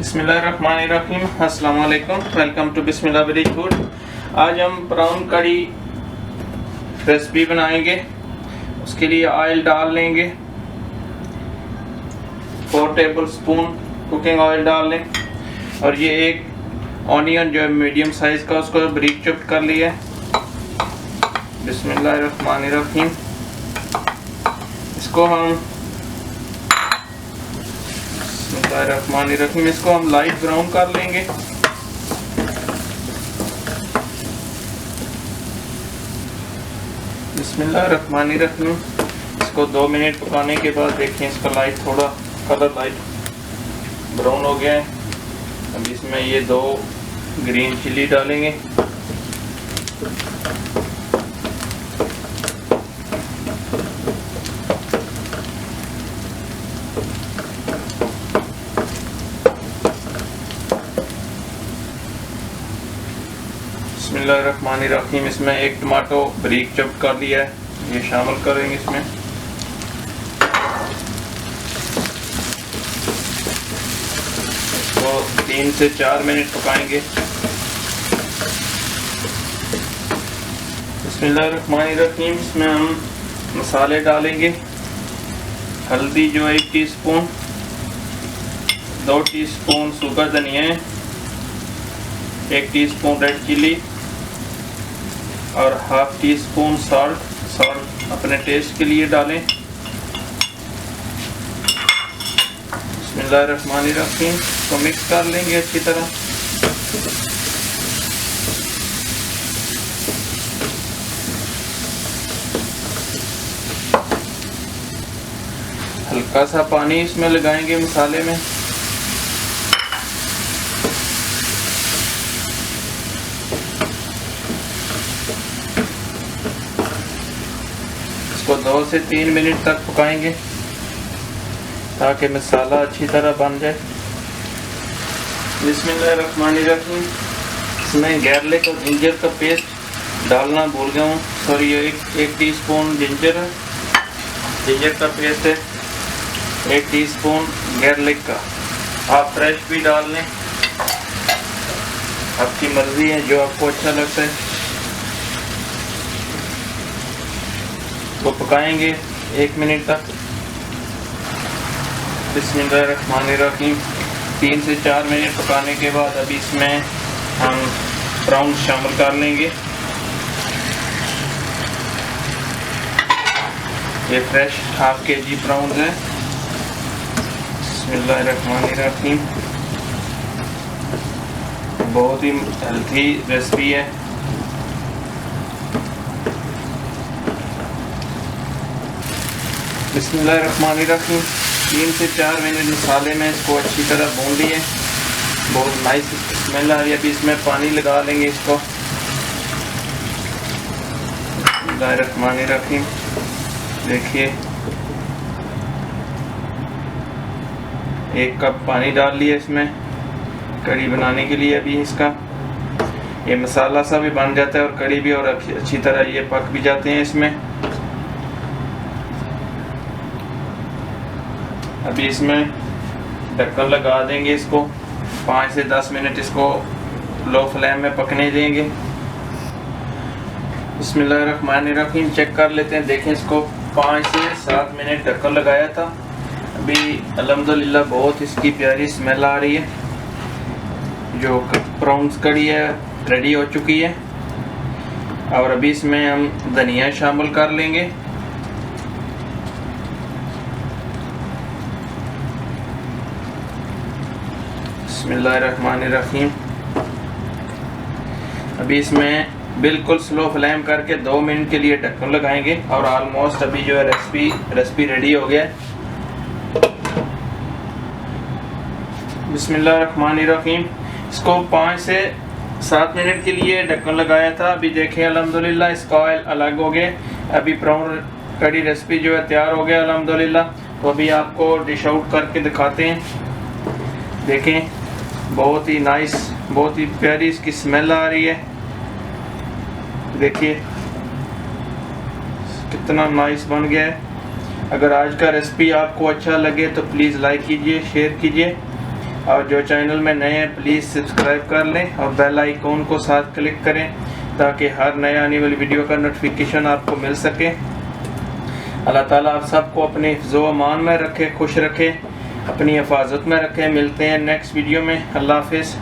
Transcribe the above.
बिस्मिल्लाहिर्रहमानिर्रहीम। अस्सलाम वालेकुम। Welcome to Bismillah very food. आज हम ब्राउन करी रेसिपी बनाएंगे। उसके लिए ऑयल डाल लेंगे, 4 टेबल स्पून कुकिंग ऑयल डाल लें। और ये एक ऑनियन जो है मीडियम साइज का, उसको ब्रीक चॉप कर लिया है। बिस्मिल्लाहिर्रहमानिर्रहीम। इसको हम इसको हम लाइट ब्राउन कर लेंगे। बिस्मिल्लाहिर्रहमानिर्रहीम। इसको 2 मिनट पकाने के बाद देखें, इसका लाइट थोड़ा कलर लाइट ब्राउन हो गया है। अब इसमें ये 2 ग्रीन चिली डालेंगे। बिस्मिल्लाहिर्रहमानिर्रहीम। इसमें 1 टमाटो ब्रीक चॉप कर लिया है, ये शामिल करेंगे इसमें। तो 3 से 4 मिनट पकाएंगे। बिस्मिल्लाहिर्रहमानिर्रहीम। इसमें हम मसाले डालेंगे। हल्दी जो 1 टीस्पून, 2 टीस्पून सूखा धनिया, 1 टीस्पून रेड चिली और हाफ टी स्पून सॉल्ट अपने टेस्ट के लिए डालें। बिस्मिल्लाहिर्रहमानिर्रहीम। तो मिक्स कर लेंगे अच्छी तरह। हल्का सा पानी इसमें लगाएंगे मसाले में। इसको 2 से 3 मिनट तक पकाएंगे ताकि मसाला अच्छी तरह बन जाए। बिस्मिल्लाहिर्रहमानिर्रहीम। इसमें गार्लिक और जिंजर का पेस्ट डालना भूल गया हूँ, सॉरी। ये 1 टीस्पून जिंजर का पेस्ट है, 1 टीस्पून गार्लिक का। आप फ्रेश भी डाल लें, आपकी मर्जी है, जो आपको अच्छा लगता है। तो पकाएंगे 1 मिनट तक। बिस्मिल्लाहिर्रहमानिर्रहीम। 3 से 4 मिनट पकाने के बाद अभी इसमें हम ब्राउन शामिल कर लेंगे। ये फ्रेश हाफ kg ब्राउन है। बिस्मिल्लाहिर्रहमानिर्रहीम। बहुत ही हेल्थी रेसिपी है। बिस्मिल्लाहिर्रहमानिर्रहीम। 3 से 4 मिनट मसाले में इसको अच्छी तरह भून लिए। बहुत नाइस स्मेल आ रही है। अभी इसमें पानी लगा लेंगे इसको। बिस्मिल्लाहिर्रहमानिर्रहीम। देखिए, 1 कप पानी डाल लिया इसमें कड़ी बनाने के लिए। अभी इसका ये मसाला सा भी बन जाता है और कड़ी भी, और अच्छी तरह ये पक भी जाते हैं इसमें। अभी इसमें ढक्कन लगा देंगे। इसको 5 से 10 मिनट इसको लो फ्लेम में पकने देंगे। बिस्मिल्लाहिर्रहमानिर्रहीम। चेक कर लेते हैं। देखें, इसको 5 से 7 मिनट ढक्कन लगाया था। अभी अल्हम्दुलिल्लाह बहुत इसकी प्यारी स्मेल आ रही है। जो प्रॉन्स कड़ी है रेडी हो चुकी है। और अभी इसमें हम धनिया शामिल कर लेंगे। बिस्मिल्लाहिर्रहमानिर्रहीम। अभी इसमें बिल्कुल स्लो फ्लेम करके 2 मिनट के लिए ढक्कन लगाएंगे। और ऑलमोस्ट अभी जो है रेसिपी रेडी हो गया है। बिस्मिल्लाहिर्रहमानिर्रहीम। इसको 5 से 7 मिनट के लिए ढक्कन लगाया था। अभी देखें, अल्हम्दुलिल्लाह इसका ऑयल अलग हो गया। अभी ब्राउन कड़ी रेसिपी जो है तैयार हो गया अल्हम्दुलिल्लाह। तो अभी आपको डिश आउट करके दिखाते हैं। देखें, बहुत ही नाइस, बहुत ही प्यारी इसकी स्मेल आ रही है। देखिए कितना नाइस बन गया है। अगर आज का रेसिपी आपको अच्छा लगे तो प्लीज़ लाइक कीजिए, शेयर कीजिए। और जो चैनल में नए हैं प्लीज़ सब्सक्राइब कर लें और बेल आइकॉन को साथ क्लिक करें ताकि हर नए आने वाली वीडियो का नोटिफिकेशन आपको मिल सके। अल्लाह ताला आप सबको अपने हिफ्ज़ो अमान में रखे, खुश रखे, अपनी हिफाजत में रखे। मिलते हैं नेक्स्ट वीडियो में। अल्लाह हाफिज़।